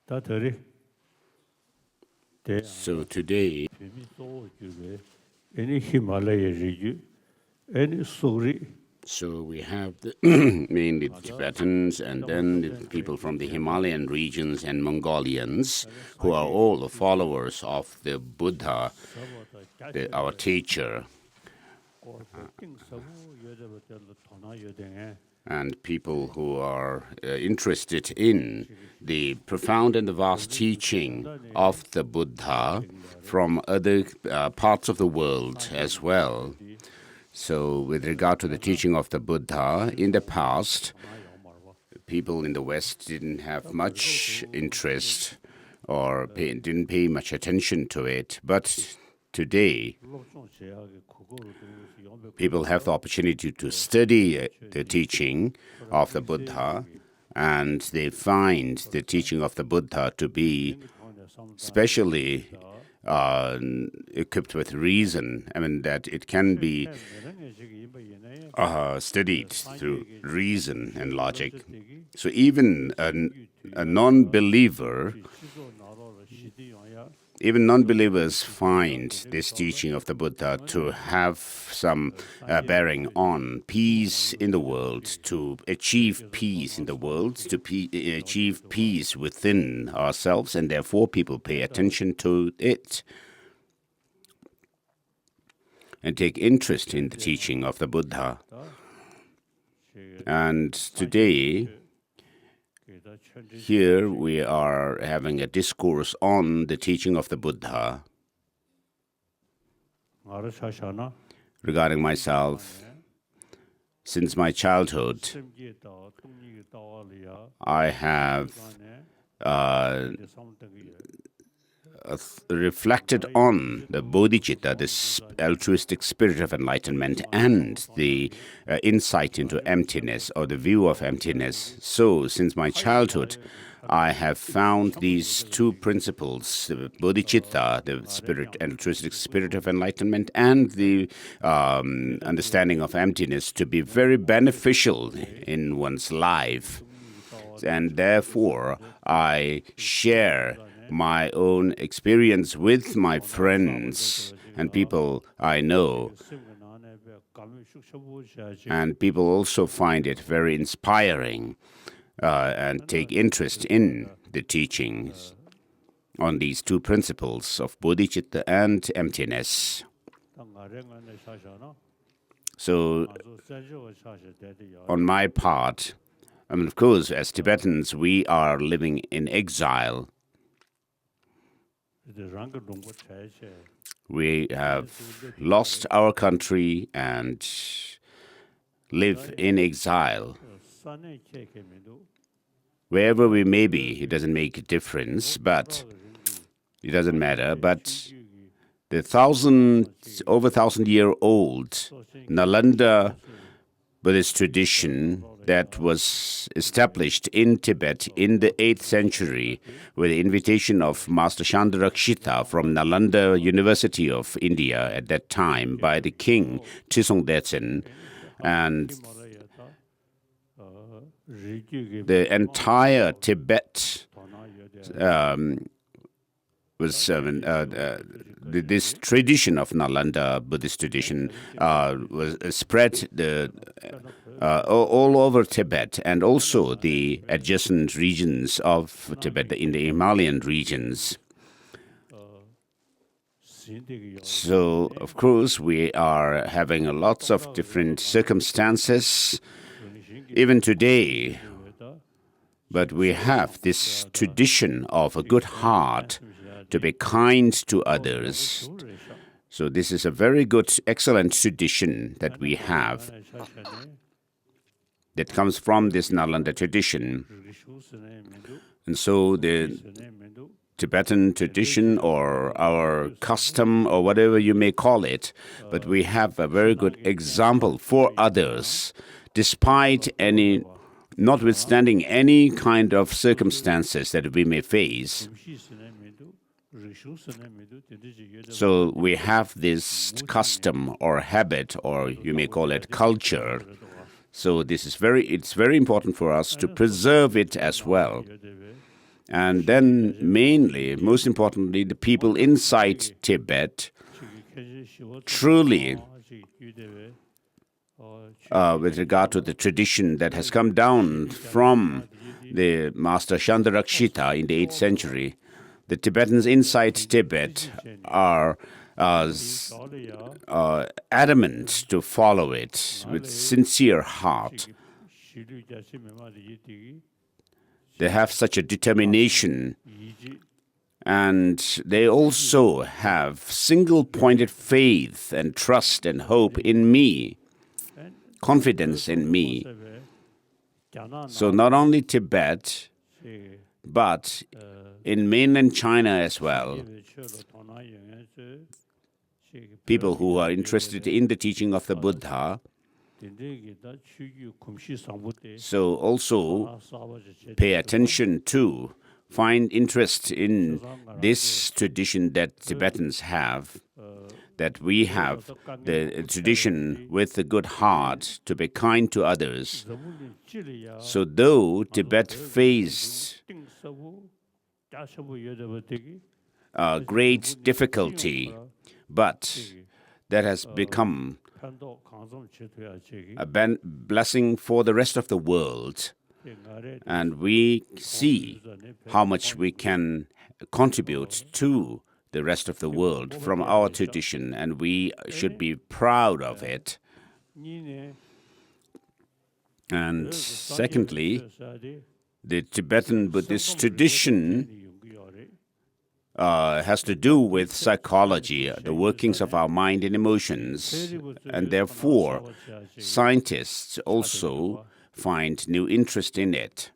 So today, so we have mainly the Tibetans and then the people from the Himalayan regions and Mongolians who are all the followers of the Buddha, our teacher. And people who are interested in the profound and the vast teaching of the Buddha from other parts of the world as well. So with regard to the teaching of the Buddha, in the past, people in the West didn't have much interest or didn't pay much attention to it. But today, people have the opportunity to study the teaching of the Buddha, and they find the teaching of the Buddha to be specially equipped with reason. I mean, that it can be studied through reason and logic. So even a non-believer, even non-believers find this teaching of the Buddha to have some bearing on peace in the world, to achieve peace in the world, to achieve peace within ourselves, and therefore people pay attention to it and take interest in the teaching of the Buddha. And today, here we are having a discourse on the teaching of the Buddha. Regarding myself, since my childhood, I have reflected on the bodhicitta, this altruistic spirit of enlightenment, and the insight into emptiness or the view of emptiness. So, since my childhood, I have found these two principles, the bodhicitta, the spirit, altruistic spirit of enlightenment, and the understanding of emptiness to be very beneficial in one's life. And therefore, I share my own experience with my friends and people I know. And people also find it very inspiring and take interest in the teachings on these two principles of bodhicitta and emptiness. So, on my part, I mean, of course, as Tibetans, we are living in exile. We have lost our country and live in exile. Wherever we may be, it doesn't make a difference, but it doesn't matter. But the over 1,000-year-old Nalanda Buddhist tradition that was established in Tibet in the 8th century with the invitation of Master Chandarakshita from Nalanda University of India at that time by the king Trisongdetsen, and the entire Tibet was this tradition of Nalanda Buddhist tradition was spread all over Tibet and also the adjacent regions of Tibet in the Himalayan regions. So, of course, we are having lots of different circumstances even today, but we have this tradition of a good heart to be kind to others. So this is a very good, excellent tradition that we have that comes from this Nalanda tradition. And so the Tibetan tradition or our custom or whatever you may call it, but we have a very good example for others, notwithstanding any kind of circumstances that we may face. So we have this custom or habit, or you may call it culture. So it's very important for us to preserve it as well. And then mainly, most importantly, the people inside Tibet truly, with regard to the tradition that has come down from the Master Chandarakshita in the 8th century, the Tibetans inside Tibet are adamant to follow it with sincere heart. They have such a determination, and they also have single-pointed faith and trust and hope in me, confidence in me. So not only Tibet, but in mainland China as well, people who are interested in the teaching of the Buddha, so also pay attention to, find interest in this tradition that Tibetans have, that we have the tradition with the good heart to be kind to others. So though Tibet faced great difficulty, but that has become a blessing for the rest of the world. And we see how much we can contribute to the rest of the world from our tradition, and we should be proud of it. And secondly, the Tibetan Buddhist tradition has to do with psychology, the workings of our mind and emotions, and therefore scientists also find new interest in it.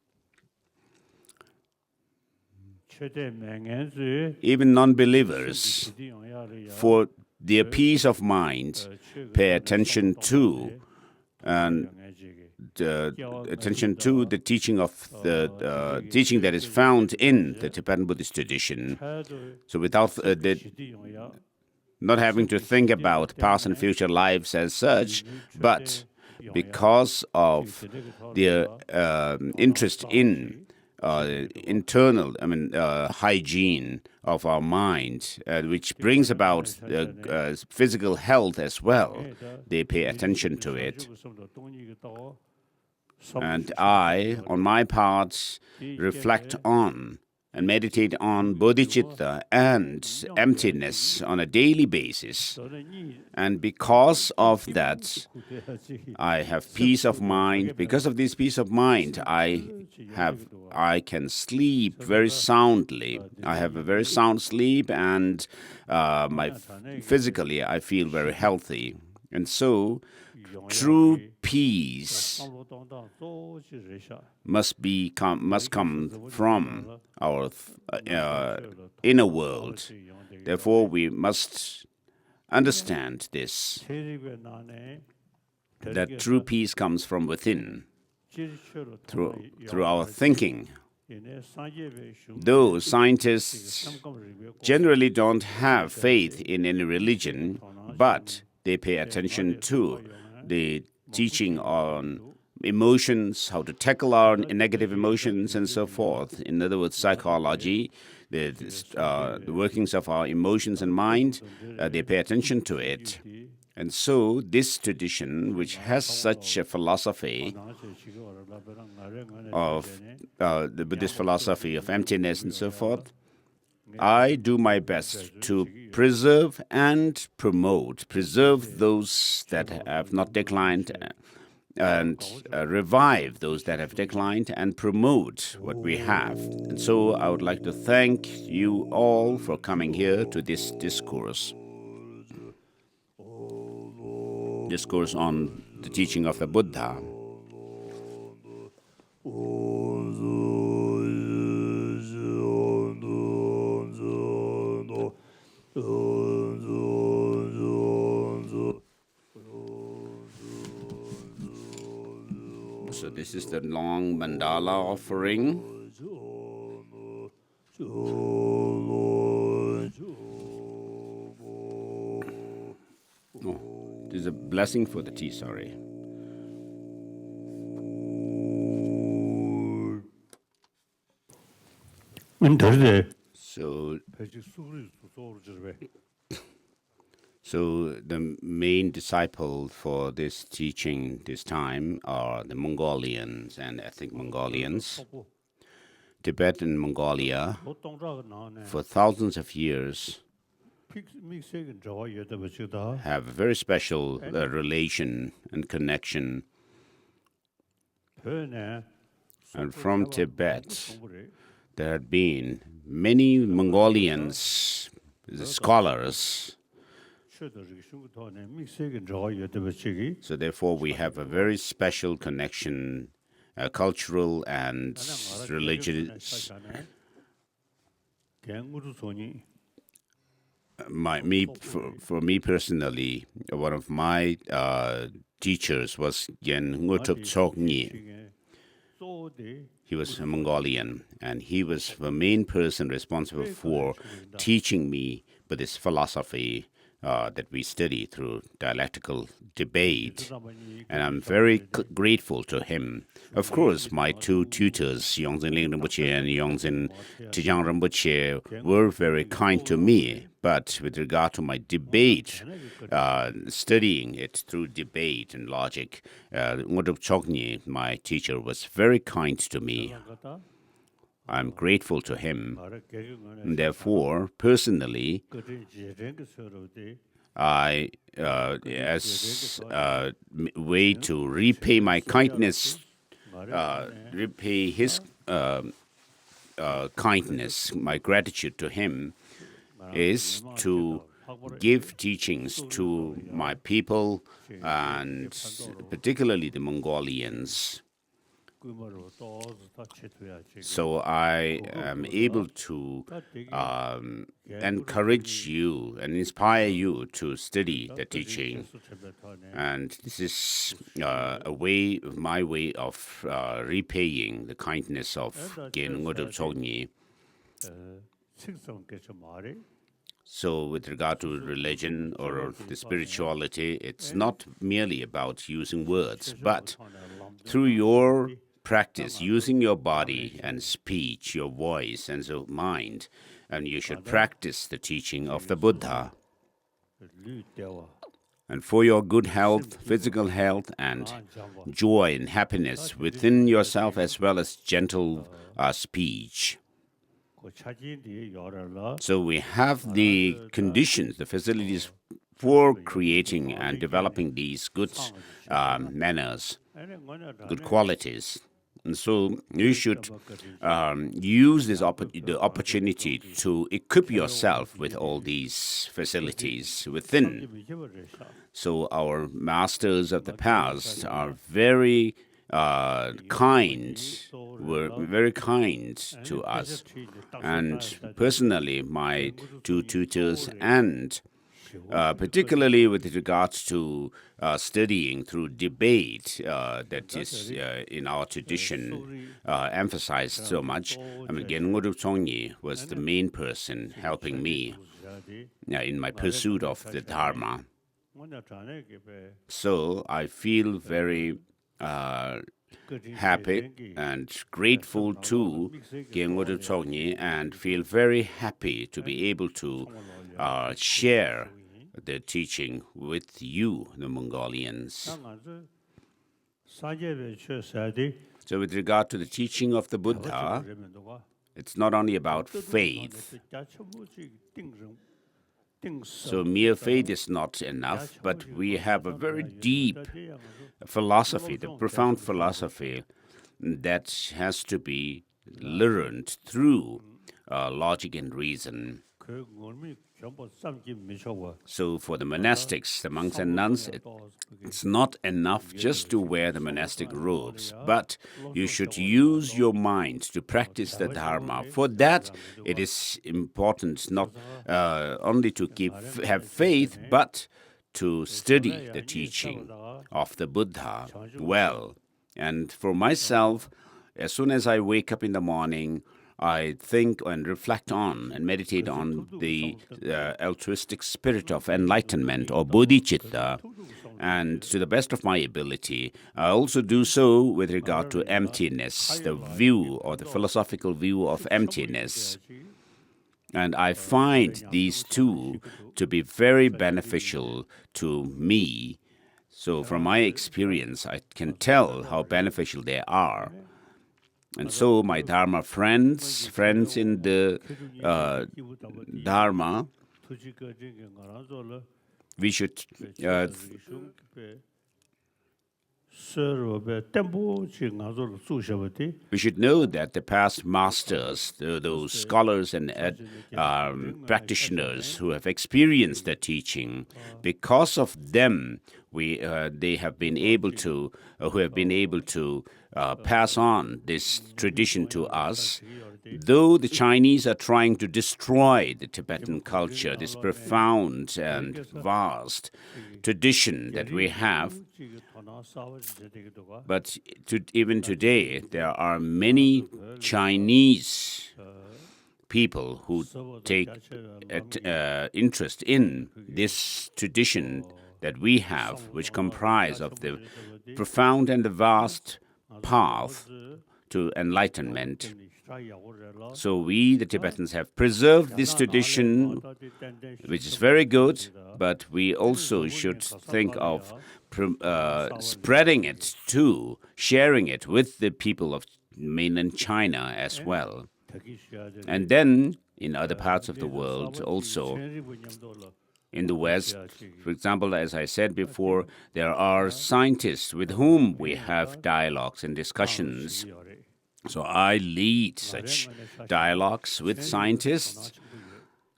Even non-believers, for their peace of mind, pay attention to the teaching of the teaching that is found in the Tibetan Buddhist tradition. So without not having to think about past and future lives as such, but because of their interest in internal, hygiene of our mind, which brings about physical health as well, they pay attention to it. And I, on my part, reflect on and meditate on bodhicitta and emptiness on a daily basis. And because of that, I have peace of mind. Because of this peace of mind, I can sleep very soundly. I have a very sound sleep, and physically I feel very healthy. And so, true peace must come from our inner world. Therefore, we must understand this, that true peace comes from within, through our thinking. Though scientists generally don't have faith in any religion, but they pay attention to the teaching on emotions, how to tackle our negative emotions, and so forth. In other words, psychology, the workings of our emotions and mind, they pay attention to it. And so this tradition, which has such a philosophy of the Buddhist philosophy of emptiness and so forth, I do my best to preserve and preserve those that have not declined, and revive those that have declined, and promote what we have. And so I would like to thank you all for coming here to this discourse on the teaching of the Buddha. So this is the long mandala offering. Oh, there's a blessing for the tea, sorry. So the main disciple for this teaching this time are the Mongolians and ethnic Mongolians. Tibetan Mongolia, for thousands of years, have a very special relation and connection. And from Tibet, there had been many Mongolians, the scholars. So therefore, we have a very special connection, cultural and religious. For me personally, one of my teachers was Gen Ngutuk Tsogni. He was a Mongolian, and he was the main person responsible for teaching me Buddhist philosophy that we study through dialectical debate, and I'm very grateful to him. Of course, my two tutors, Yongzin Ling Rinpoche and Yongzin Tijang Rinpoche, were very kind to me, but with regard to my debate, studying it through debate and logic, Ngudrup Chokni, my teacher, was very kind to me. I'm grateful to him. And therefore, personally, I, as a way to repay my kindness, repay his kindness, my gratitude to him, is to give teachings to my people, and particularly the Mongolians. So I am able to encourage you and inspire you to study the teaching. And this is my way of repaying the kindness of Gen Ngudrup Tsogni. So with regard to religion or the spirituality, it's not merely about using words, but through your practice, using your body and speech, your voice and your mind, and you should practice the teaching of the Buddha. And for your good health, physical health, and joy and happiness within yourself, as well as gentle speech. So we have the conditions, the facilities for creating and developing these good manners, good qualities. And so you should use this the opportunity to equip yourself with all these facilities within. So our masters of the past are very kind, were very kind to us. And personally, my two tutors, and particularly with regards to studying through debate, that is in our tradition emphasized so much. I mean, Gen Ngudrup Tsogni was the main person helping me in my pursuit of the Dharma. So I feel very happy and grateful to Gen Ngudrup Tsogni, and feel very happy to be able to share the teaching with you, the Mongolians. So with regard to the teaching of the Buddha, it's not only about faith. So mere faith is not enough, but we have a very deep philosophy, the profound philosophy that has to be learned through logic and reason. So for the monastics, the monks and nuns, it's not enough just to wear the monastic robes, but you should use your mind to practice the Dharma. For that, it is important not only to have faith, but to study the teaching of the Buddha well. And for myself, as soon as I wake up in the morning, I think and reflect on and meditate on the altruistic spirit of enlightenment or bodhicitta. And to the best of my ability, I also do so with regard to emptiness, the view or the philosophical view of emptiness. And I find these two to be very beneficial to me. So from my experience, I can tell how beneficial they are. And so my Dharma friends in the Dharma, we should know that the past masters, those scholars and practitioners who have experienced the teaching, because of them, they have been able to, who have been able to pass on this tradition to us. Though the Chinese are trying to destroy the Tibetan culture, this profound and vast tradition that we have, but even today, there are many Chinese people who take interest in this tradition that we have, which comprise of the profound and the vast path to enlightenment. So we, the Tibetans, have preserved this tradition, which is very good, but we also should think of spreading it too, sharing it with the people of mainland China as well. And then in other parts of the world also. In the West, for example, as I said before, there are scientists with whom we have dialogues and discussions. So I lead such dialogues with scientists.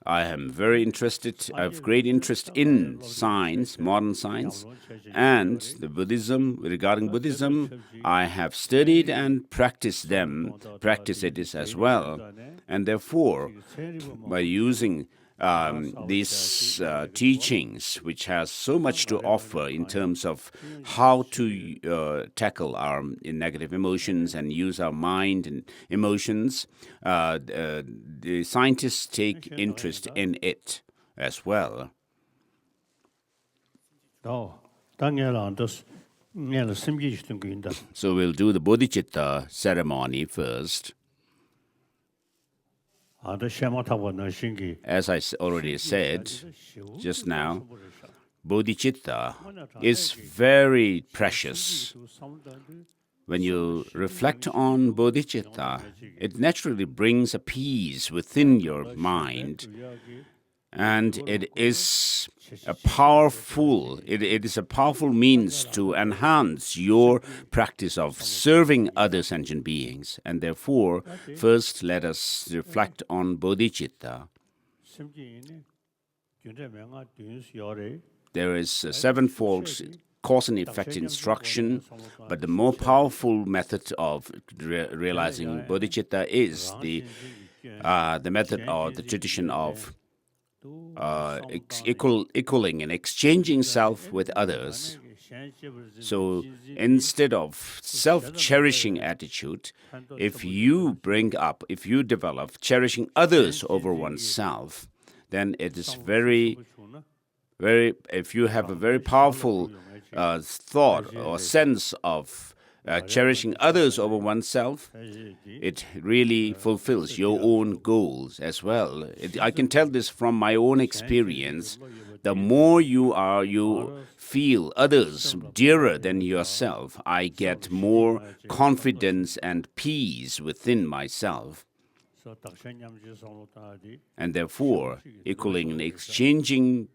I am very interested, I have great interest in science, modern science, and the Buddhism. Regarding Buddhism, I have studied and practiced it as well. And therefore, by using these teachings, which has so much to offer in terms of how to tackle our negative emotions and use our mind and emotions, the scientists take interest in it as well. So we'll do the bodhicitta ceremony first. As I already said just now, bodhicitta is very precious. When you reflect on bodhicitta, it naturally brings a peace within your mind, and it is a powerful means to enhance your practice of serving other sentient beings. And therefore, first let us reflect on bodhicitta. There is a sevenfold cause and effect instruction, but the more powerful method of realizing bodhicitta is the method or the tradition of equaling and exchanging self with others. So instead of self-cherishing attitude, if you develop cherishing others over oneself, then it is if you have a very powerful thought or sense of cherishing others over oneself, it really fulfills your own goals as well. I can tell this from my own experience. The more you feel others dearer than yourself, I get more confidence and peace within myself. And therefore, equaling and exchanging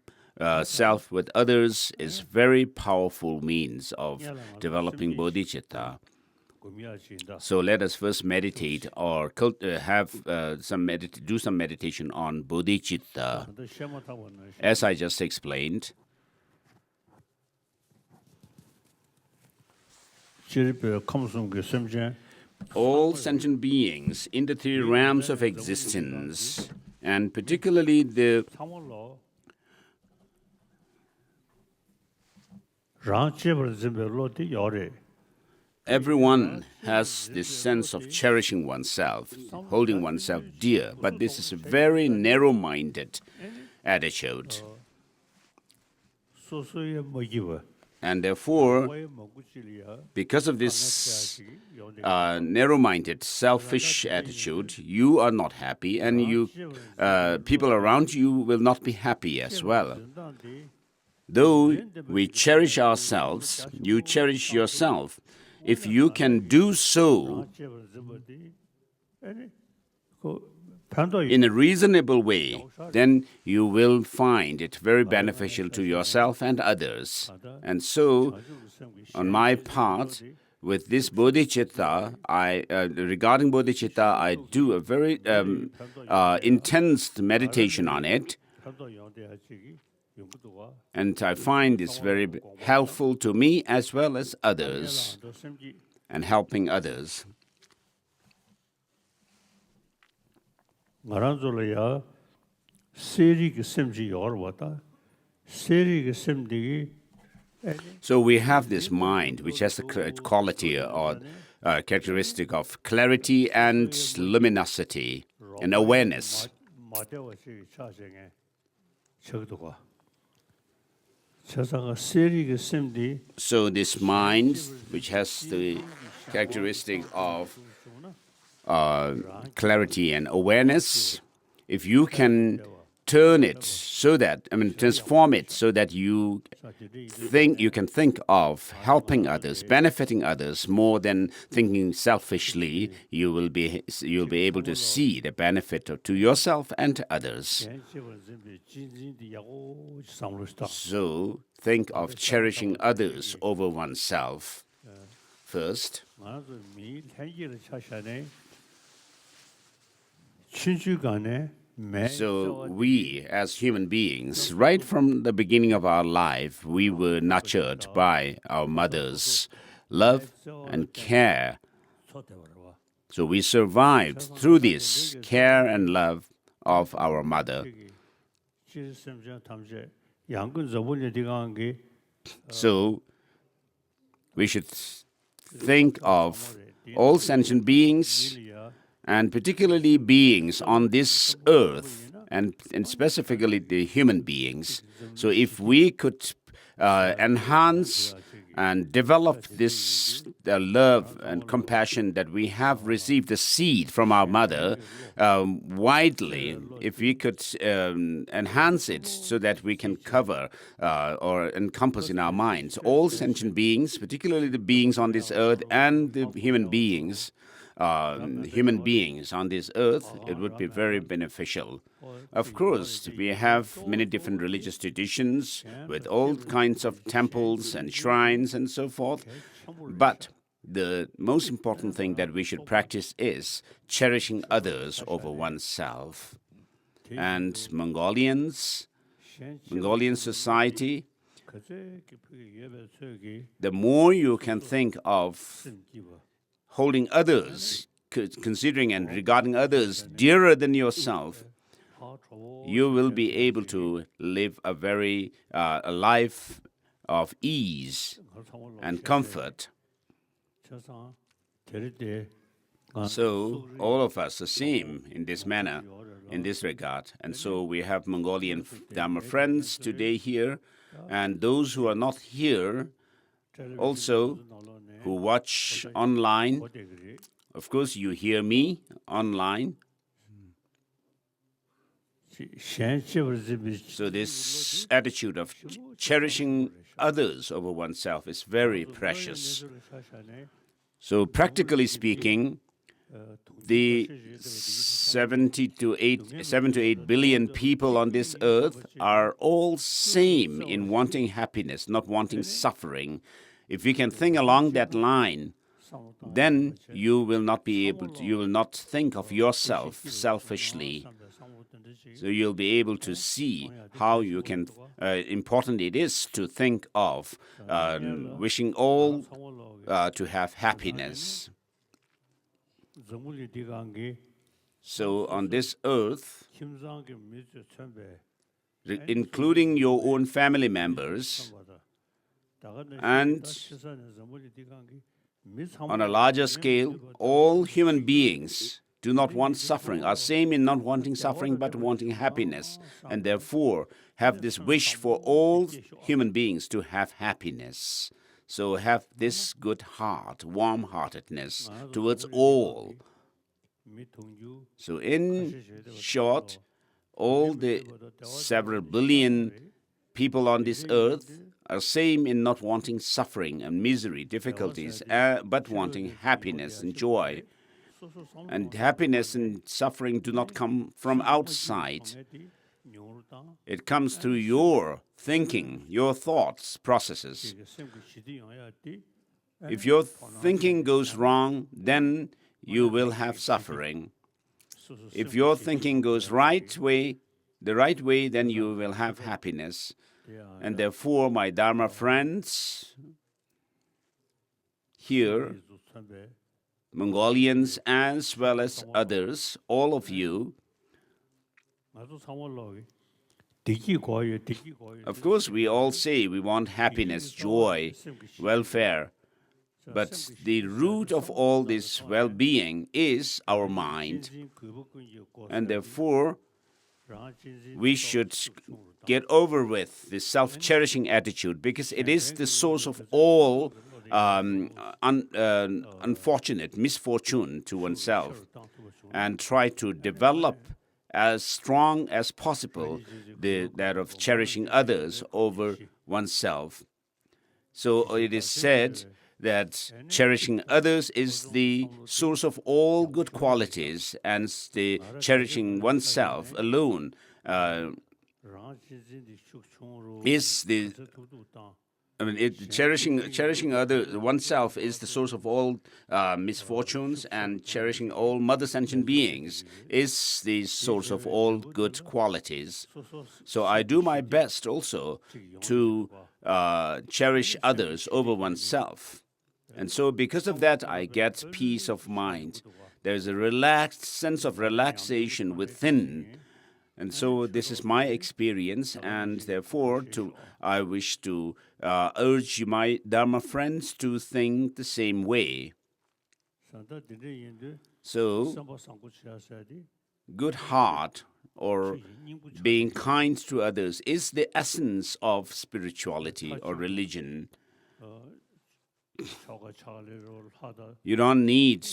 self with others is very powerful means of developing bodhicitta. So let us first meditate or do some meditation on bodhicitta. As I just explained, all sentient beings in the three realms of existence, and particularly the everyone has this sense of cherishing oneself, holding oneself dear, but this is a very narrow-minded attitude. And therefore, because of this narrow-minded, selfish attitude, you are not happy, and people around you will not be happy as well. Though we cherish ourselves, you cherish yourself. If you can do so in a reasonable way, then you will find it very beneficial to yourself and others. And so, on my part, with this bodhicitta, regarding bodhicitta, I do a very intense meditation on it. And I find this very helpful to me as well as others, and helping others. So we have this mind which has the quality or characteristic of clarity and luminosity and awareness. So this mind, which has the characteristic of clarity and awareness, if you can turn it so that, transform it so that you can think of helping others, benefiting others more than thinking selfishly, you'll be able to see the benefit to yourself and to others. So think of cherishing others over oneself first. So we, as human beings, right from the beginning of our life, we were nurtured by our mother's love and care. So we survived through this care and love of our mother. So we should think of all sentient beings, and particularly beings on this earth, and specifically the human beings. So if we could enhance and develop this love and compassion that we have received the seed from our mother widely, if we could enhance it so that we can cover or encompass in our minds all sentient beings, particularly the beings on this earth and the human beings on this earth, it would be very beneficial. Of course, we have many different religious traditions with all kinds of temples and shrines and so forth, but the most important thing that we should practice is cherishing others over oneself. And Mongolian society, the more you can think of holding others, considering and regarding others dearer than yourself, you will be able to live a life of ease and comfort. So all of us are same in this manner, in this regard. And so we have Mongolian Dharma friends today here, and those who are not here also, who watch online. Of course, you hear me online. So this attitude of cherishing others over oneself is very precious. So practically speaking, the 7 to 8 billion people on this earth are all same in wanting happiness, not wanting suffering. If we can think along that line, then you will not think of yourself selfishly. So you'll be able to see how important it is to think of wishing all to have happiness. So on this earth, including your own family members, and On a larger scale, all human beings do not want suffering, are same in not wanting suffering but wanting happiness, and therefore have this wish for all human beings to have happiness. So have this good heart, warm-heartedness towards all. So in short, all the several billion people on this earth are same in not wanting suffering and misery, difficulties, but wanting happiness and joy. And happiness and suffering do not come from outside. It comes through your thinking, your thoughts, processes. If your thinking goes wrong, then you will have suffering. If your thinking goes the right way, then you will have happiness. And therefore, my Dharma friends, here, Mongolians as well as others, all of you, of course, we all say we want happiness, joy, welfare. But the root of all this well-being is our mind. And therefore, we should get over with this self-cherishing attitude, because it is the source of all unfortunate misfortune to oneself, and try to develop as strong as possible that of cherishing others over oneself. So it is said that cherishing others is the source of all good qualities, and the cherishing oneself alone is the cherishing oneself is the source of all misfortunes, and cherishing all mother sentient beings is the source of all good qualities. So I do my best also to cherish others over oneself. And so because of that, I get peace of mind. There's a relaxed sense of relaxation within. And so this is my experience, and therefore I wish to urge my Dharma friends to think the same way. So, good heart or being kind to others is the essence of spirituality or religion. You don't need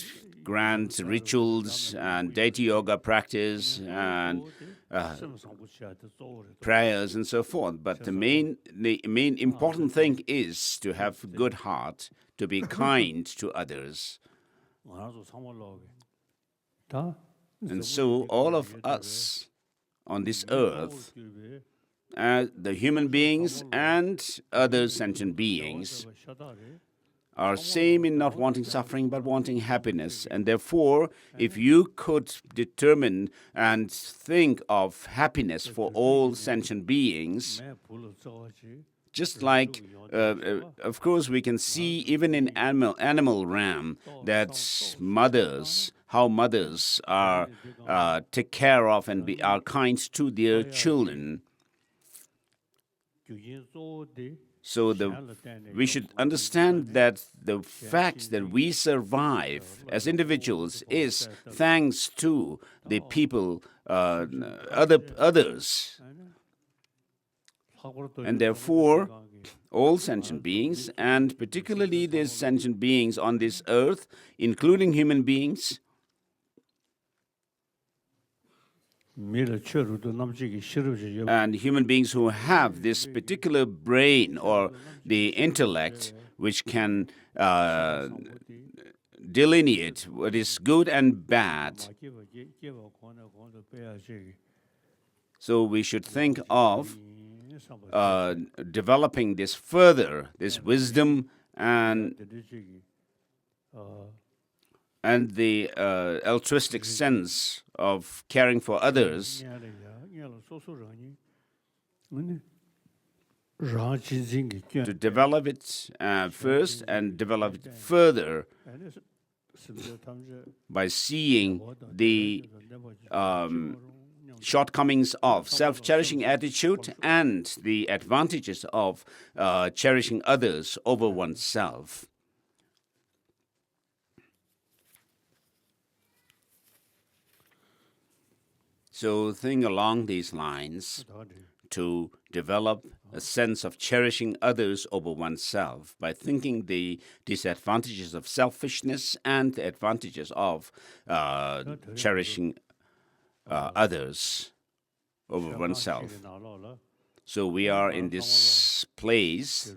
grand rituals and deity yoga practice and prayers and so forth. But the main important thing is to have good heart, to be kind to others. And so all of us on this earth, the human beings and other sentient beings, are same in not wanting suffering but wanting happiness. And therefore, if you could determine and think of happiness for all sentient beings, just like, of course, we can see even in animal realm that how mothers are take care of and are kind to their children. So we should understand that the fact that we survive as individuals is thanks to the people, others. And therefore, all sentient beings, and particularly the sentient beings on this earth, including human beings, and human beings who have this particular brain or the intellect which can delineate what is good and bad. So we should think of developing this further, this wisdom and the altruistic sense of caring for others, to develop it first and develop it further by seeing the shortcomings of self-cherishing attitude and the advantages of cherishing others over oneself. So think along these lines to develop a sense of cherishing others over oneself by thinking the disadvantages of selfishness and the advantages of cherishing others over oneself. So we are in this place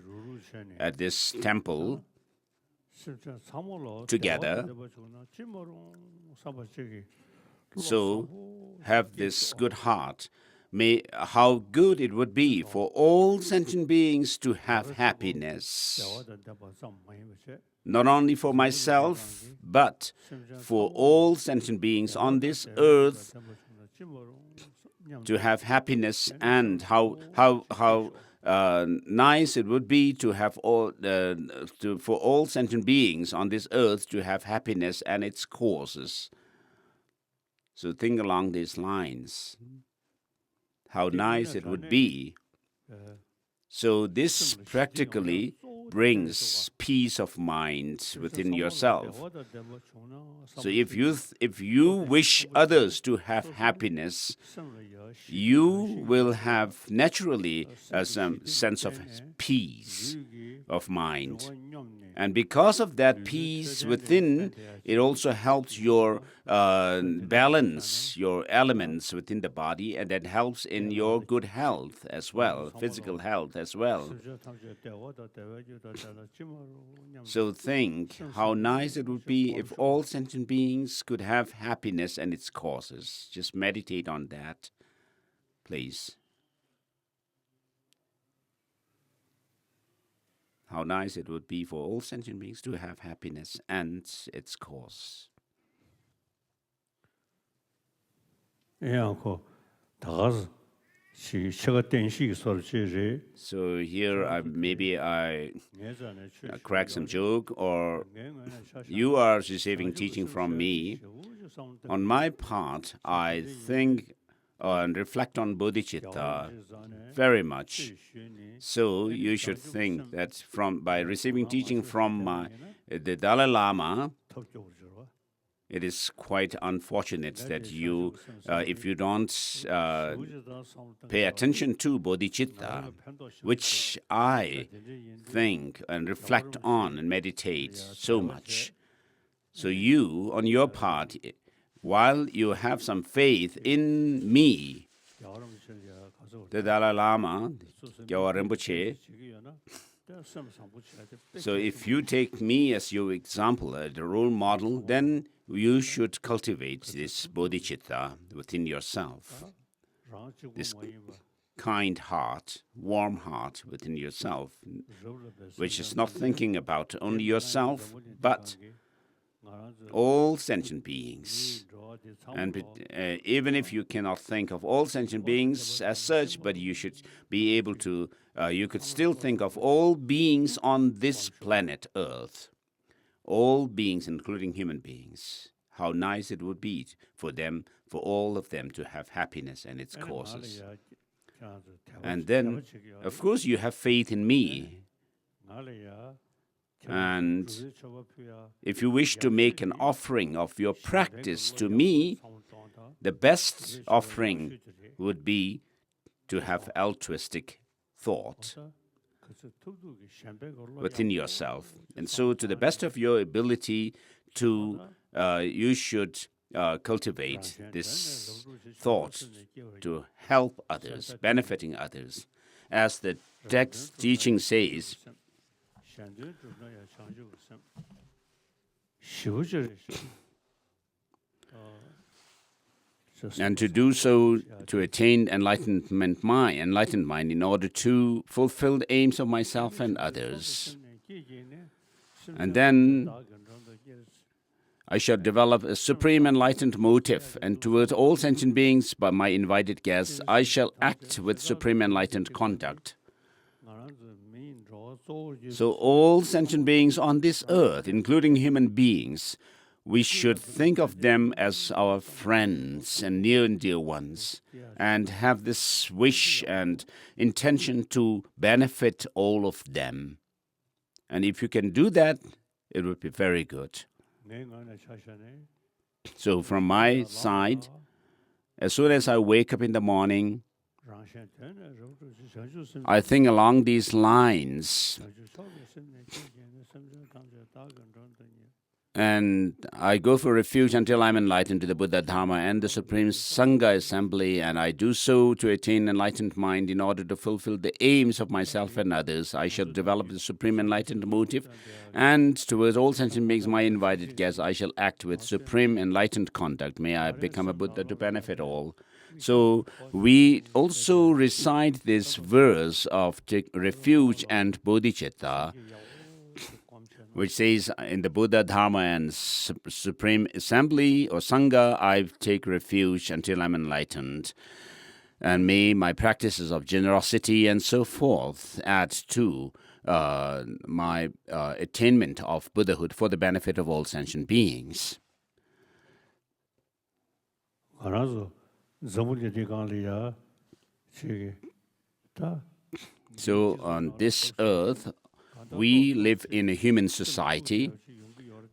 at this temple together. So have this good heart. How good it would be for all sentient beings to have happiness, not only for myself, but for all sentient beings on this earth to have happiness, and how nice it would be to have for all sentient beings on this earth to have happiness and its causes. So think along these lines. How nice it would be. So this practically brings peace of mind within yourself. So if you wish others to have happiness, you will have naturally some sense of peace of mind. And because of that peace within, it also helps your balance your elements within the body, and that helps in your good health as well, physical health as well. So think how nice it would be if all sentient beings could have happiness and its causes. Just meditate on that, please. How nice it would be for all sentient beings to have happiness and its cause. So here maybe I crack some joke, or you are receiving teaching from me. On my part, I think and reflect on bodhicitta very much. So you should think that by receiving teaching from the Dalai Lama, it is quite unfortunate that you, if you don't pay attention to bodhicitta, which I think and reflect on and meditate so much. So you, on your part, while you have some faith in me, the Dalai Lama, Gyawa Rinpoche, so if you take me as your example, the role model, then you should cultivate this bodhicitta within yourself, this kind heart, warm heart within yourself, which is not thinking about only yourself, but all sentient beings. And even if you cannot think of all sentient beings as such, but you should be able to, you could still think of all beings on this planet Earth. All beings, including human beings. How nice it would be for them, for all of them to have happiness and its causes. And then, of course, you have faith in me. And if you wish to make an offering of your practice to me, the best offering would be to have altruistic thought within yourself. And so to the best of your ability you should cultivate this thought to help others, benefiting others. As the text teaching says, and to do so to attain enlightened mind in order to fulfill the aims of myself and others. And then I shall develop a supreme enlightened motive, and toward all sentient beings, by my invited guests, I shall act with supreme enlightened conduct. So all sentient beings on this earth, including human beings, we should think of them as our friends and near and dear ones, and have this wish and intention to benefit all of them. And if you can do that, it would be very good. So from my side, As soon as I wake up in the morning, I think along these lines, and I go for refuge until I'm enlightened to the Buddha, Dharma, and the Supreme Sangha Assembly, and I do so to attain enlightened mind in order to fulfill the aims of myself and others. I shall develop the Supreme Enlightened motive, and towards all sentient beings, my invited guests, I shall act with Supreme Enlightened conduct. May I become a Buddha to benefit all. So we also recite this verse of refuge and bodhicitta, which says, in the Buddha, Dharma, and Supreme Assembly or Sangha, I take refuge until I'm enlightened. And may my practices of generosity and so forth add to my attainment of Buddhahood for the benefit of all sentient beings. So on this earth, we live in a human society.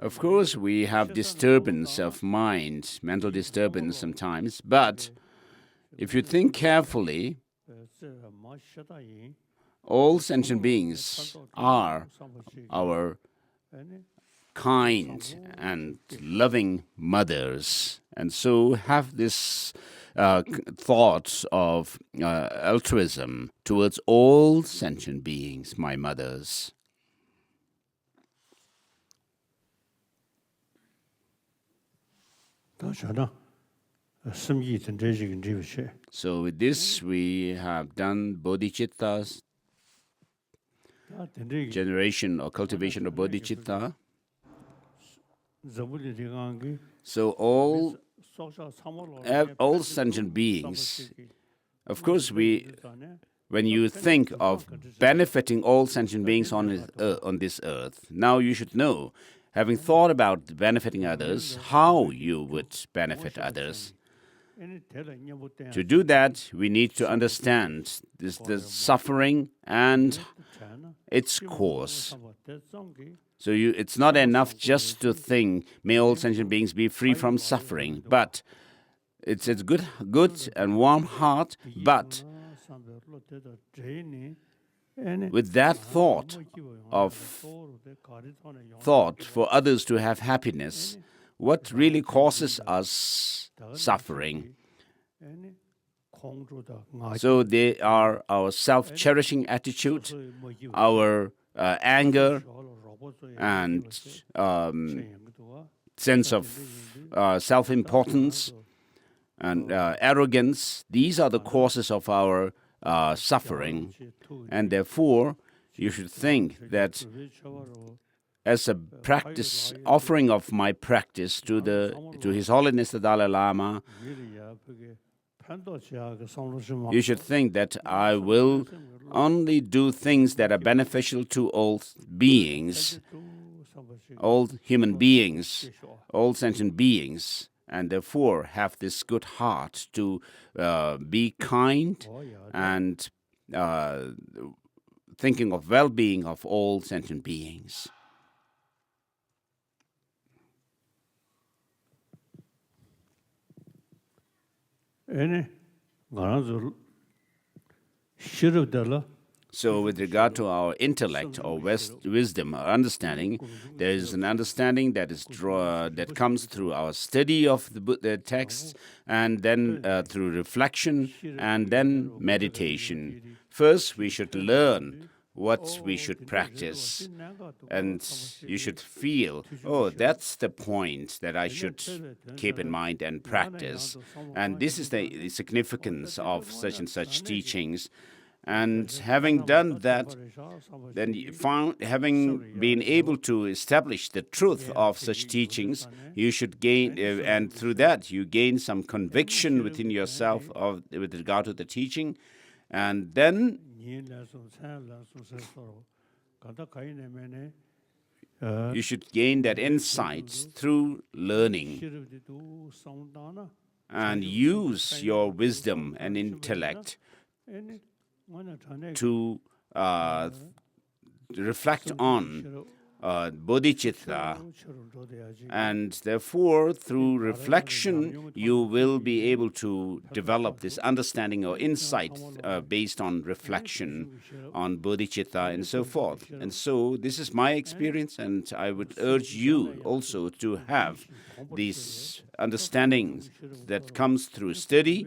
Of course, we have disturbance of mind, mental disturbance sometimes, but if you think carefully, all sentient beings are our kind and loving mothers, and so have this thought of altruism towards all sentient beings, my mothers. So with this, we have done bodhicitta's generation or cultivation of bodhicitta. So all sentient beings, of course, when you think of benefiting all sentient beings on this earth, now you should know, having thought about benefiting others, how you would benefit others. To do that, we need to understand the suffering and its cause. So it's not enough just to think, may all sentient beings be free from suffering, but it's a good and warm heart, but with that thought for others to have happiness, what really causes us suffering? So they are our self-cherishing attitude, our anger, and sense of self-importance and arrogance. These are the causes of our suffering, and therefore you should think that as a practice, offering of my practice to His Holiness the Dalai Lama, you should think that I will only do things that are beneficial to all beings, all human beings, all sentient beings, and therefore have this good heart to be kind and thinking of well-being of all sentient beings. So with regard to our intellect or wisdom or understanding, there is an understanding that comes through our study of the texts, and then through reflection, and then meditation. First, we should learn what we should practice, and you should feel, oh, that's the point that I should keep in mind and practice. And this is the significance of such and such teachings. And having done that, then having been able to establish the truth of such teachings, you should gain, and through that you gain some conviction within yourself with regard to the teaching, and then you should gain that insight through learning and use your wisdom and intellect to reflect on bodhicitta, and therefore through reflection you will be able to develop this understanding or insight based on reflection on bodhicitta and so forth. And so this is my experience, and I would urge you also to have these understandings that comes through study,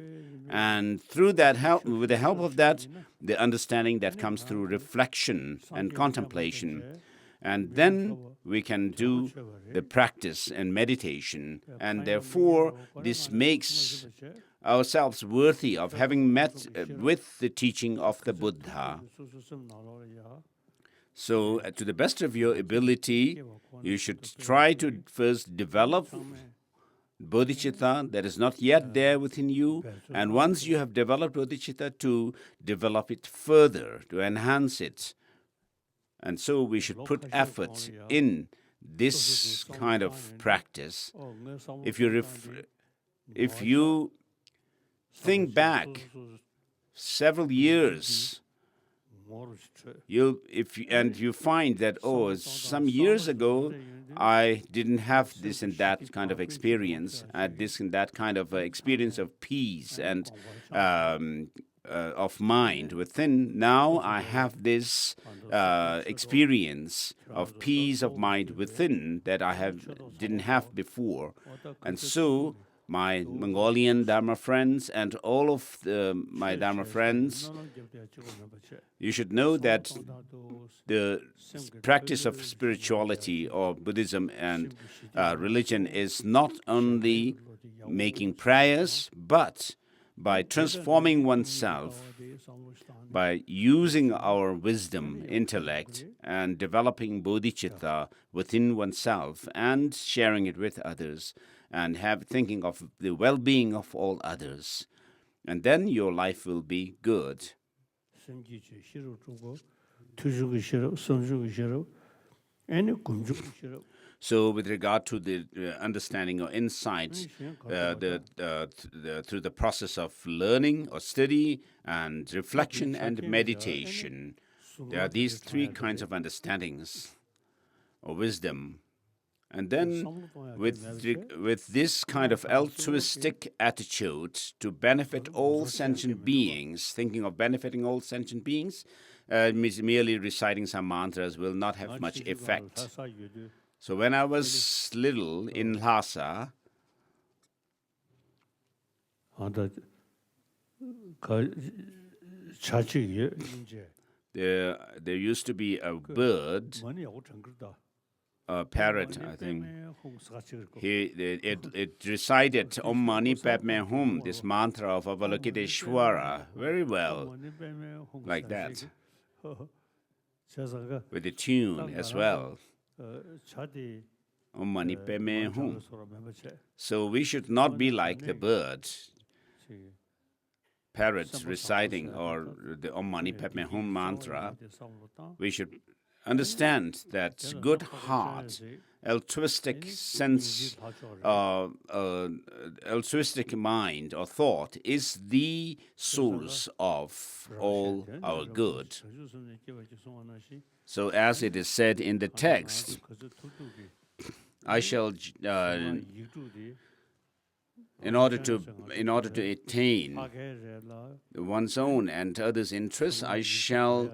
and through that help, with the help of that, the understanding that comes through reflection and contemplation. And then we can do the practice and meditation. And therefore, this makes ourselves worthy of having met with the teaching of the Buddha. So, to the best of your ability, you should try to first develop bodhicitta that is not yet there within you. And once you have developed bodhicitta, to develop it further, to enhance it. And so we should put effort in this kind of practice. If you think back several years, you find that, some years ago I didn't have this and that kind of experience. I had this and that kind of experience of peace and of mind within. Now I have this experience of peace of mind within that I didn't have before. And so my Mongolian Dharma friends and all of my Dharma friends, you should know that the practice of spirituality or Buddhism and religion is not only making prayers, but by transforming oneself, by using our wisdom, intellect, and developing bodhicitta within oneself and sharing it with others, and thinking of the well-being of all others. And then your life will be good. So, with regard to the understanding or insight, through the process of learning or study and reflection and meditation, there are these three kinds of understandings or wisdom. And then, with this kind of altruistic attitude to benefit all sentient beings, thinking of benefiting all sentient beings, merely reciting some mantras will not have much effect. So when I was little in Lhasa, there used to be a bird, a parrot, I think. It recited Om Mani Padme Hum, this mantra of Avalokiteshvara, very well, like that, with the tune as well. Om Mani Padme Hum. So we should not be like the bird, parrots reciting or the Om Mani Padme Hum mantra. We should understand that good heart, altruistic sense, altruistic mind or thought is the source of all our good. So as it is said in the text, I shall, in order to attain one's own and others' interests, I shall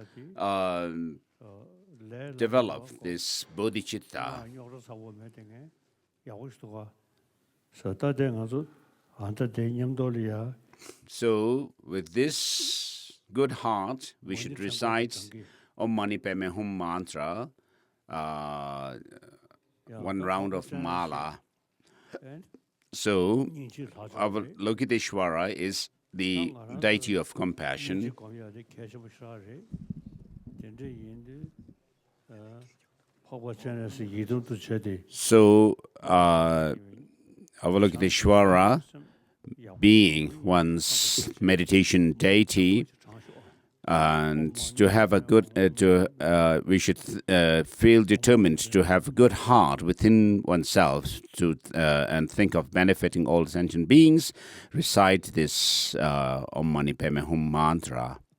develop this bodhicitta. So, with this good heart, we should recite Om Mani Padme Hum mantra, one round of mala. So, Avalokiteshvara is the deity of compassion. So, Avalokiteshvara being one's meditation deity, and to have a good, we should feel determined to have a good heart within oneself and think of benefiting all sentient beings. Recite this Om Mani Padme Hum mantra.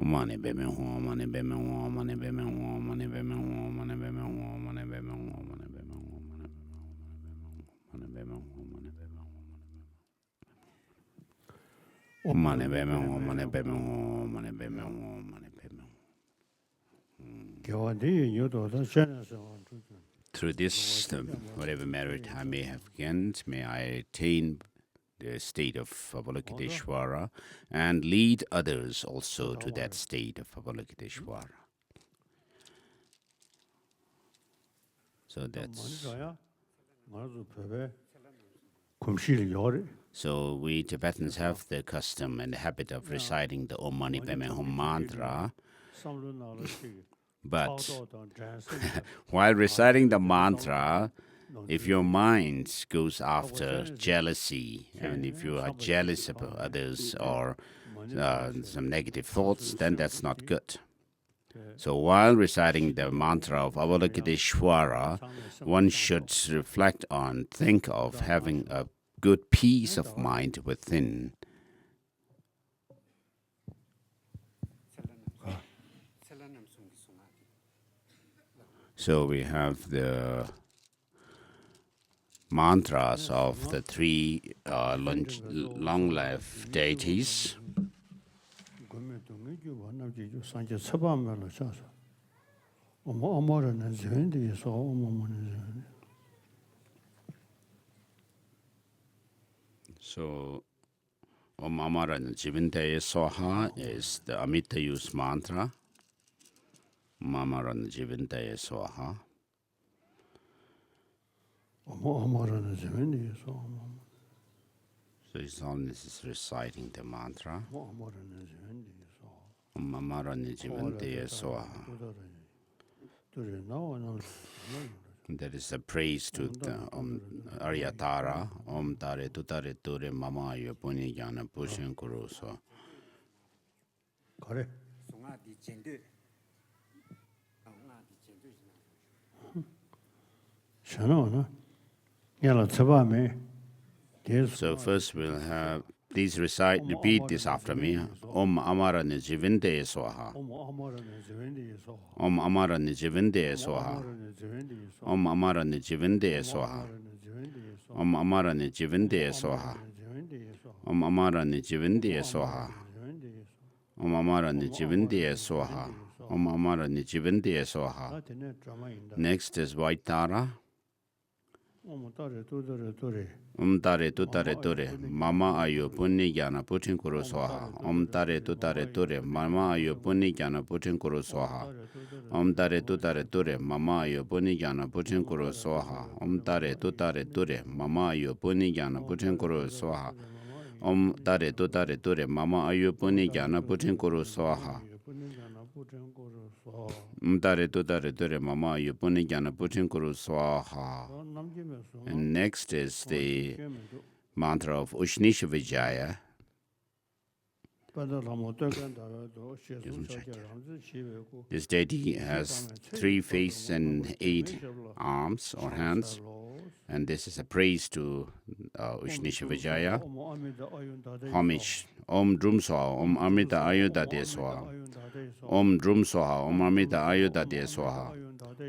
Omane beme ho, omane beme ho, omane beme ho, omane beme ho, omane beme ho, omane beme ho, omane beme ho, omane beme ho, omane beme ho, omane beme ho, omane beme ho, omane beme ho. Through this, whatever merit I may have gained, may I attain the state of Avalokiteshvara and lead others also to that state of Avalokiteshvara. So so we Tibetans have the custom and the habit of reciting the Om Mani Padme Hum mantra. But while reciting the mantra, if your mind goes after jealousy, and if you are jealous of others or some negative thoughts, then that's not good. So while reciting the mantra of Avalokiteshvara, one should reflect on, think of having a good peace of mind within. So we have the mantras of the three long-life deities. So Om Amaran Jivintaya Soha is the Amita use mantra. Om Amaran Jivintaya Soha. So His Holiness is reciting the mantra. Om Amaran Jivintaya Soha. That is a praise to the Aryatara. Om Tare Tutare Ture Mama Yopuni Jana Pushan Kuruso. So first we'll have, please repeat this after me. Om Amara Nijivinde Swaha. Om Amara Nijivinde Swaha. Om Amara Nijivinde Swaha. Om Amara Nijivinde Swaha. Om Amara Nijivinde Swaha. Om Amara Nijivinde Swaha. Om Amara Nijivinde Swaha. Next is White Tara. Tare ture, Mama Ayo Punni Jnana Putin Kuru Swaha. Tare ture, Mama Ayo Punni Jnana Putin Kuru Swaha. Tare ture, Mama Ayo Punni Jnana Putin Kuru Swaha. Tare ture, Mama Ayo Punni Jnana Putin Kuru Swaha. Tare ture, Mama Ayo Punni Jnana Putin Kuru Swaha. Tare ture, Mama Ayo Punni Jnana Putin Kuru Swaha. And next is the mantra of Ushnisha Vijaya. This deity has 3 faces and 8 arms or hands, and this is a praise to Ushnisha Vijaya. Homage. Om Drum Soha, Om Amrita Ayuda De Soha. Om Drum Soha, Om Amrita Ayuda De Soha.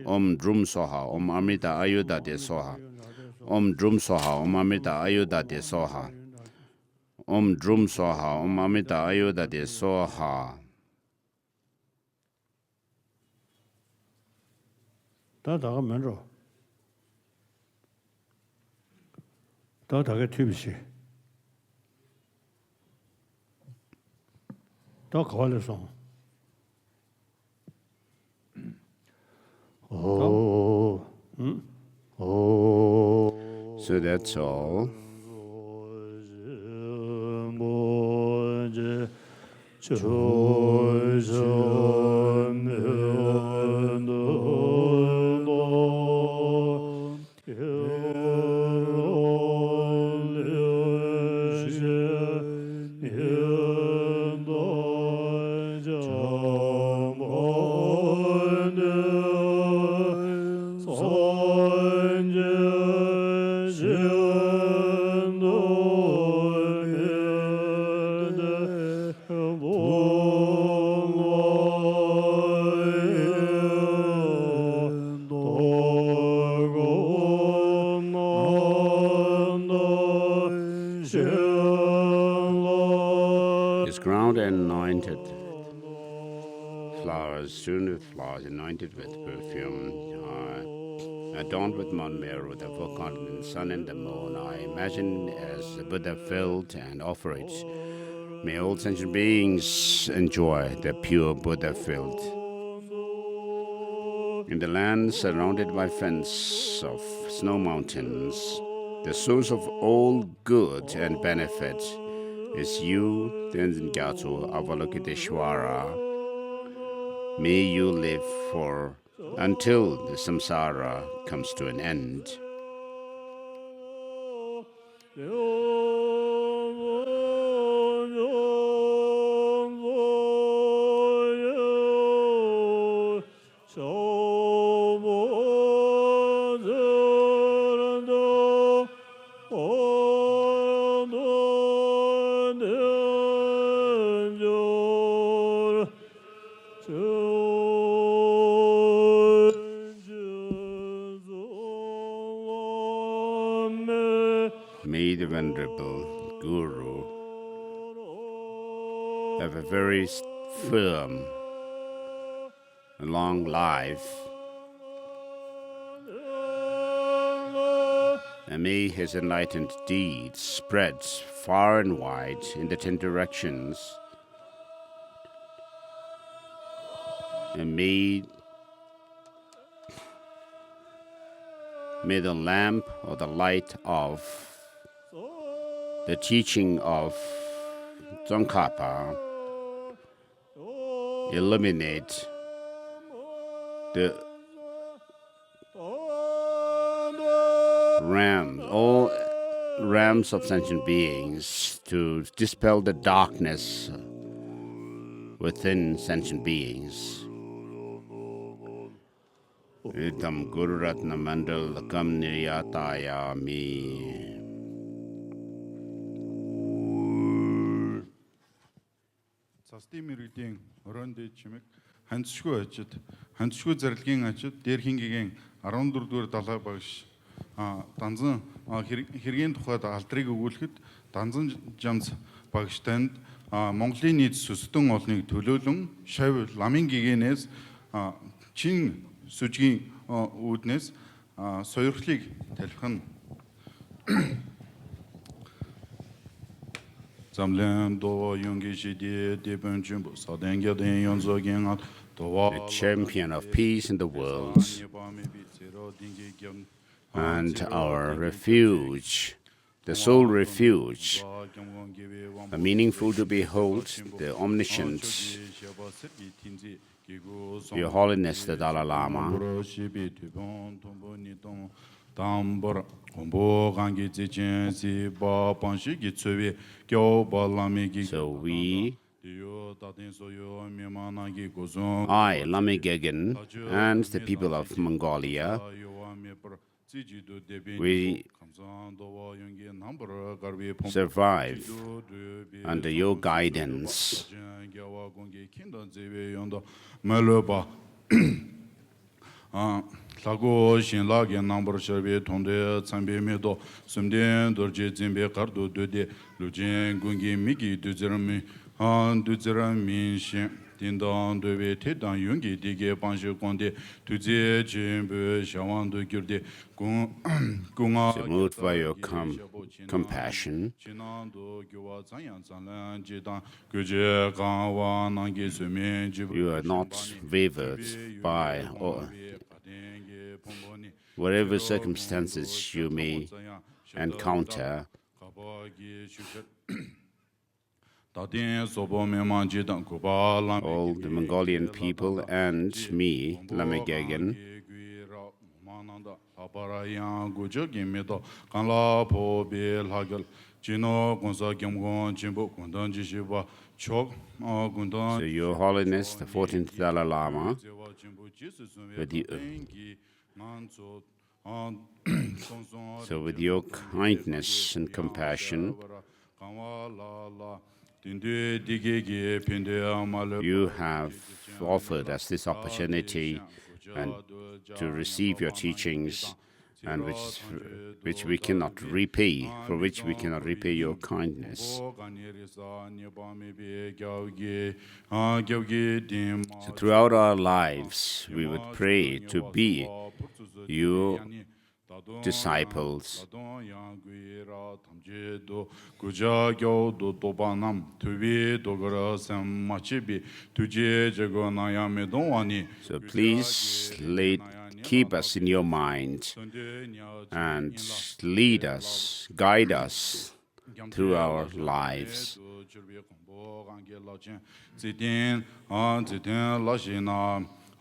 Om Drum Soha, Om Amrita Ayuda De Soha. Om Drum Soha, Om Amrita Ayuda De Soha. Om Drum Soha, Om Amrita Ayuda De Soha. 다다가 먼저 다다가 튀비시 더 거울에서 So that's all. Anointed with perfume, adorned with Mount Meru, the 4 continents, sun and the moon, I imagine as the Buddha filled and offer it. May all sentient beings enjoy the pure Buddha filled. In the land surrounded by fence of snow mountains, the source of all good and benefit is you, Tenzin Gyatso Avalokiteshvara. May you live until the samsara comes to an end. May the Venerable Guru have a very firm, long life, and may his enlightened deeds spread far and wide in the 10 directions, and may the lamp or the light of the teaching of Tsongkhapa illuminate all realms of sentient beings, to dispel the darkness within sentient beings. Idam Guru Ratna Mandal Kam Niryatayami. Састим иргэдийн оройн дээд чимэг ханцшгүй ажид ханцшгүй зарилгын ажид дээр хингийн 14-р далай багш данзан хэргийн тухайд алдрыг өгүүлэхэд данзан жамц багш танд Монголын нийт сүсдэн олныг төлөөлөн шав Ламин Gegeenээс чин сүжгийн үүднээс сойрхлыг талхин Zamlen do yungi shidi dipun chumbu sadengya den yonzo gengat The champion of peace in the world and our refuge, the soul refuge, the meaningful to behold, the omniscient, Your Holiness the Dalai Lama. Tambor Ombo Gangi Zichen Si Ba Panshi Gitsuvi Kyo Balami So we, I, Lama Gegeen, and the people of Mongolia, we survive under your guidance. Lago Shin Lagan number Sherby Tonde Zambi Medo Sumden Dorje Zimbe Cardo Dode Lujin Gungi Miki Duzerami Han Duzerami Shin Dindon Dove Tedan Yungi Dige Banjo Konde Tuze Jimbe Shawando Girde Gunga So moved by your compassion, you are not wavered by whatever circumstances you may encounter. All the Mongolian people and me, Lama Gegeen, so Your Holiness, the 14th Dalai Lama, with your kindness and compassion, you have offered us this opportunity and to receive your teachings, and which we cannot repay, for which we cannot repay your kindness. So throughout our lives, we would pray to be your disciples. So please keep us in your mind and lead us, guide us through our lives.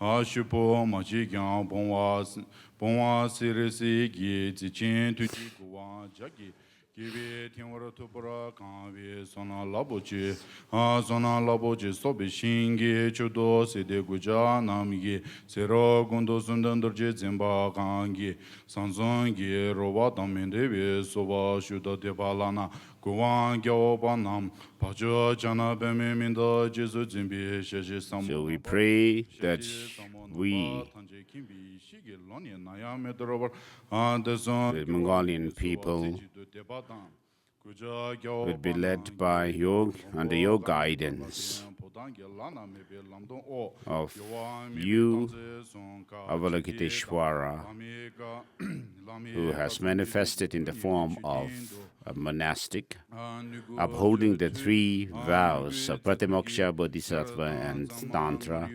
Ashupo machi kyang pongwa sirisi gi zichin tuji kuwa jagi kiwi tingwara tupura kangwi sona labochi sobi shingi chudo sede guja namgi sero gundo sundandurji zimba kangi sanzongi roba tamindevi soba shuda depalana kuwan gyaoba nam pacho jana beme minda jesu zimbi sheshi samu. So we pray that we, the Mongolian people, would be led by under your guidance of you, Avalokiteshvara, who has manifested in the form of a monastic, upholding the three vows of Pratimoksha, Bodhisattva, and Tantra.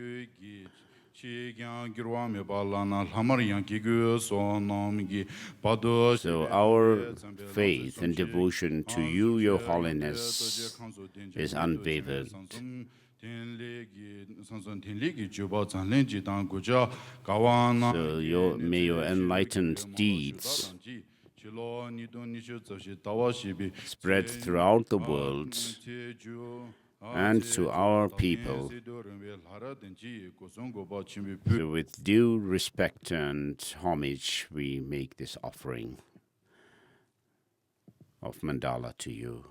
So our faith and devotion to you, Your Holiness, is unwavered. So may your enlightened deeds spread throughout the world and to our people. So with due respect and homage, we make this offering of mandala to you.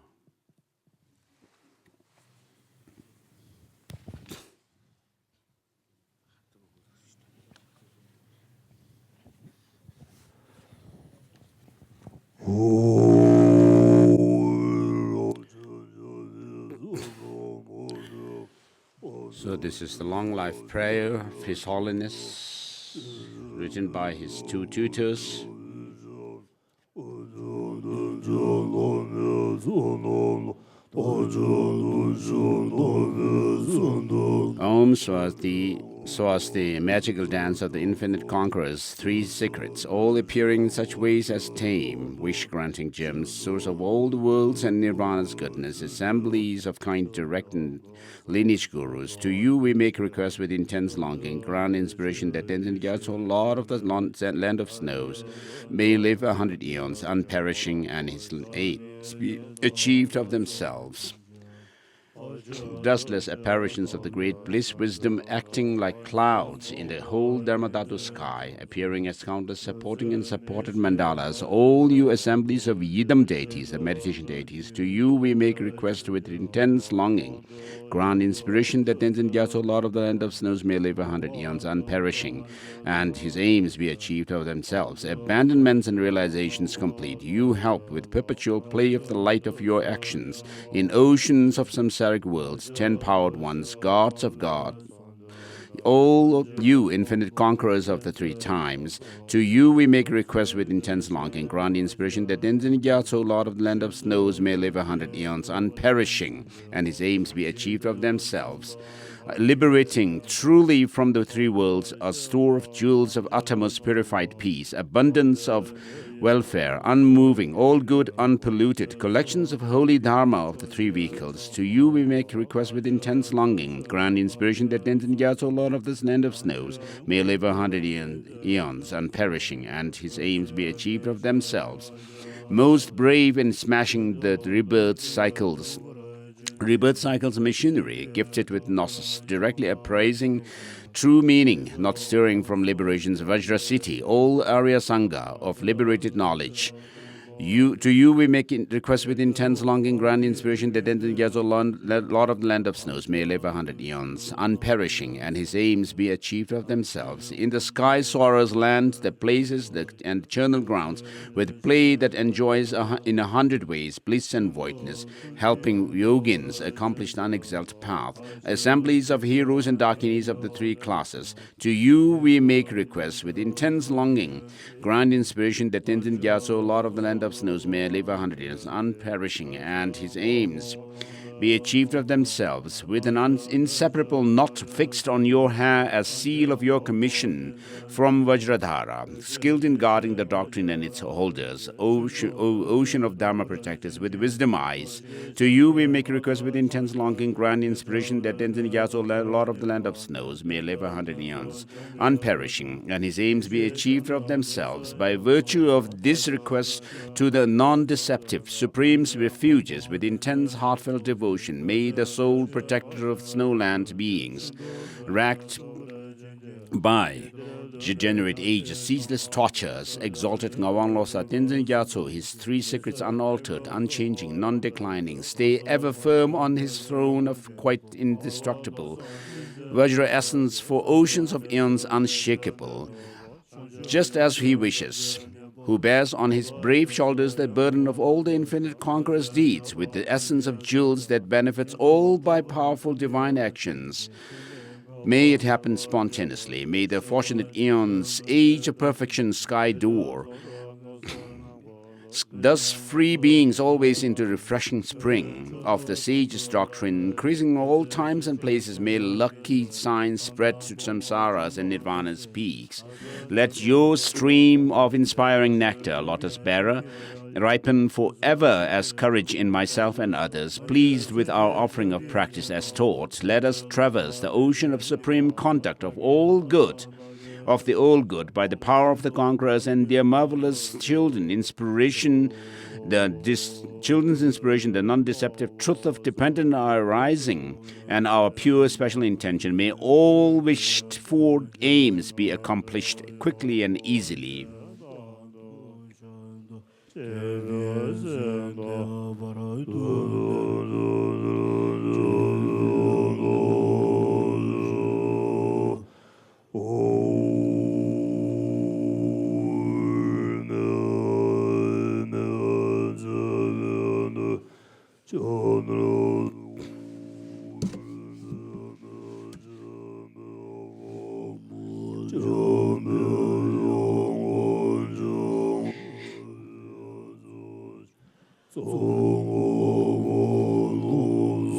So this is the long life prayer of His Holiness, written by his two tutors. Om Swasti, magical dance of the infinite conquerors, three secrets, all appearing in such ways as tame, wish-granting gems, source of all the worlds and nirvana's goodness, assemblies of kind direct and lineage gurus. To you we make request with intense longing, grant inspiration that Tenzin Gyatso, Lord of the land of snows, may live 100 eons, unperishing, and his aims be achieved of themselves. Dustless apparitions of the great bliss wisdom acting like clouds in the whole Dharmadhatu sky, appearing as countless supporting and supported mandalas, all you assemblies of Yidam deities, the meditation deities, to you we make request with intense longing. Grant inspiration that Tenzin Gyatso, Lord of the land of snows, may live 100 eons unperishing, and his aims be achieved of themselves. Abandonments and realizations complete. You help with perpetual play of the light of your actions in oceans of samsaric worlds, 10-powered ones, gods of God. All of you, infinite conquerors of the three times, to you we make request with intense longing. Grant inspiration that Tenzin Gyatso, Lord of the land of snows, may live 100 eons unperishing, and his aims be achieved of themselves. Liberating truly from the three worlds a store of jewels of uttermost purified peace, abundance of welfare, unmoving, all good, unpolluted, collections of holy dharma of the three vehicles. To you we make request with intense longing. Grant inspiration that Tenzin Gyatso, Lord of this land of snows, may live 100 eons unperishing, and his aims be achieved of themselves. Most brave in smashing the rebirth cycles machinery, gifted with gnosis, directly appraising true meaning, not stirring from liberation's Vajra city, all Arya Sangha of liberated knowledge. To you we make request with intense longing, grant inspiration that Tenzin Gyatso, Lord of the land of snows, may live 100 eons, unperishing, and his aims be achieved of themselves. In the sky soarer's land, the places and eternal grounds, with play that enjoys in 100 ways bliss and voidness, helping yogins accomplish the unexalted path, assemblies of heroes and dakinis of the three classes. To you we make request with intense longing, grant inspiration that Tenzin Gyatso, Lord of the land of snows, may live 100 years unperishing, and his aims be achieved of themselves, with an inseparable knot fixed on your hair as seal of your commission from Vajradhara, skilled in guarding the doctrine and its holders, ocean of Dharma protectors with wisdom eyes. To you we make request with intense longing, grant inspiration that Tenzin Gyatso, Lord of the land of snows, may live 100 eons, unperishing, and his aims be achieved of themselves. By virtue of this request to the non-deceptive, supreme's refuges with intense heartfelt devotion, may the sole protector of snowland beings, racked by degenerate age, ceaseless tortures, exalted Ngawang Losa Tenzin Gyatso, his three secrets unaltered, unchanging, non-declining, stay ever firm on his throne of quite indestructible Vajra essence for oceans of eons unshakable, just as he wishes, who bears on his brave shoulders the burden of all the infinite conqueror's deeds, with the essence of jewels that benefits all by powerful divine actions. May it happen spontaneously. May the fortunate eons, age of perfection, sky door, thus free beings always into refreshing spring of the sage's doctrine, increasing all times and places. May lucky signs spread to samsaras and nirvana's peaks. Let your stream of inspiring nectar, lotus bearer, ripen forever as courage in myself and others. Pleased with our offering of practice as taught, let us traverse the ocean of supreme conduct of all good, of the all good, by the power of the conquerors and their marvelous children, inspiration this children's inspiration, the non-deceptive truth of dependent arising, and our pure special intention, may all wished for aims be accomplished quickly and easily.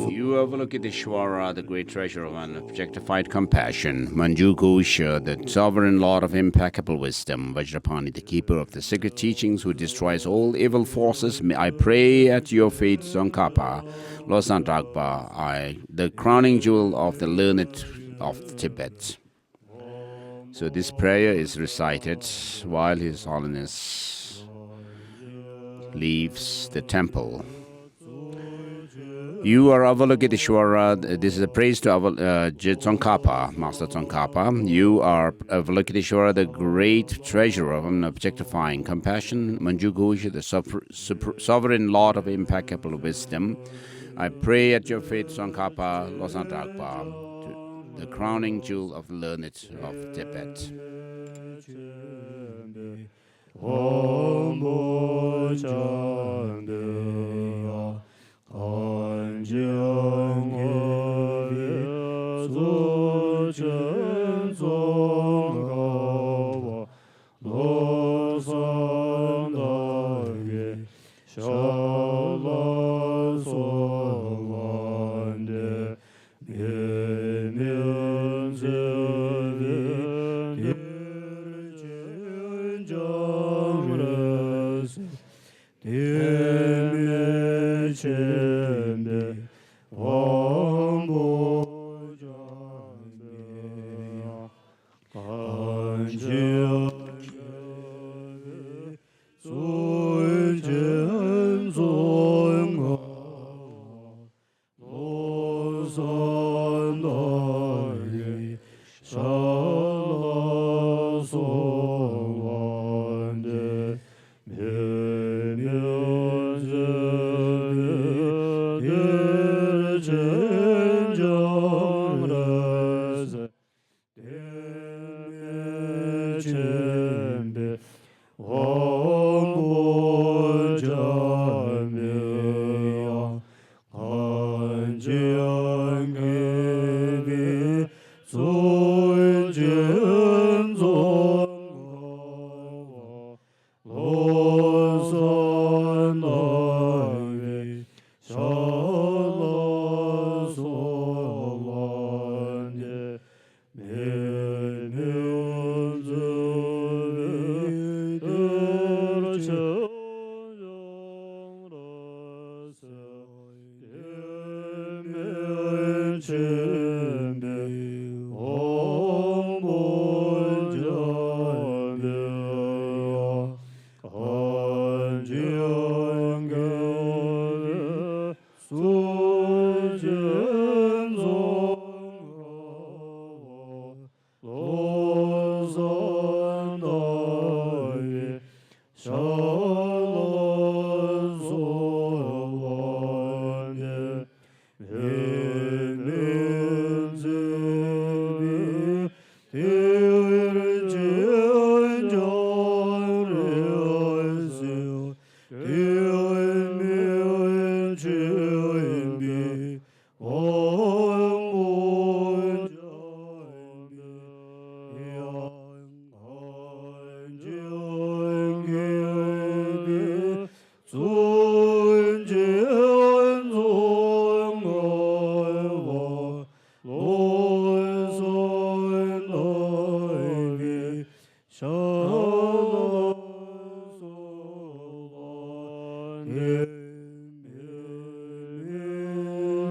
You Avalokiteshvara, the great treasure of unobjectified compassion, Manju Ghosha, the sovereign lord of impeccable wisdom, Vajrapani, the keeper of the sacred teachings who destroys all evil forces, I pray at your feet, Tsongkhapa, Losantagpa, the crowning jewel of the learned of Tibet. So this prayer is recited while His Holiness leaves the temple. You are Avalokiteshvara. This is a praise to Tsongkhapa, Master Tsongkhapa. You are Avalokiteshvara, the great treasure of unobjectifying compassion, Manju Ghosha, the sovereign lord of impeccable wisdom. I pray at your feet, Tsongkhapa, Losantagpa, the crowning jewel of the learned of Tibet.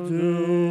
to